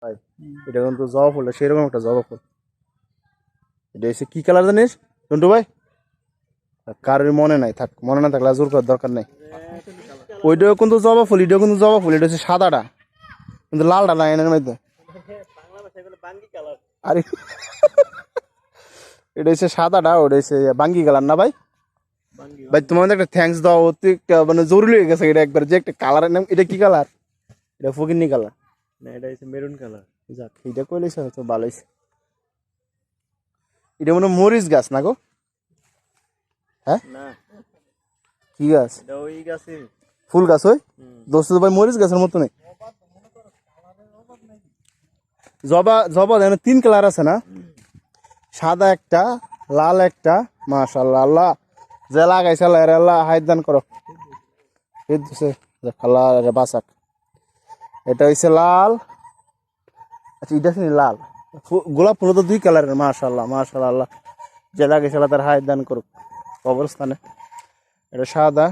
ভাই এটা কিন্তু জবা ফুল সেরকম একটা জবা ফুল। এটা হচ্ছে কি কালার জানিস টন্টু ভাই? কারোর মনে নাই, থাক মনে না থাকলে আর জোর করার দরকার নেই। ওইটাও কিন্তু জবা ফুল, এটাও কিন্তু জবা ফুল। এটা হচ্ছে সাদাটা, কিন্তু লালটা নাই এর মধ্যে। আরে এটা হচ্ছে সাদাটা, ওটা হচ্ছে বাঙ্গি কালার না ভাই? ভাই তোমার একটা থ্যাঙ্কস দাও, অতি মানে জরুরি হয়ে গেছে এটা একবার, যে একটা কালারের নাম। এটা কি কালার? এটা ফকিন্নি কালার না, এটা হচ্ছে মেরুন কালার। যাক এটা কইলেছে হয়তো ভালো হয়েছে। এটা মনে হয় মরিচ গাছ না গো? হ্যাঁ না, কি গাছ? এটা ওই গাছে। ফুল গাছ ওই দোস্ত ভাই, মরিচ গাছের মতো নেই। জবা জবা যেন 3 কালার আছে না? সাদা একটা, লাল একটা। মাশাআল্লাহ, আল্লাহ যে লাগাইছে আল্লাহ এর আল্লাহ হায়াত দান করো। এই দিছে যে কালার এর বাসাক। এটা হইছে লাল। আচ্ছা এটা শুনি লাল। গোলাপ ফুল তো 2 কালারের। মাশাআল্লাহ মাশাআল্লাহ, আল্লাহ যে লাগাইছে আল্লাহ তার হায়াত দান করুক কবরস্থানে। এটা সাদা।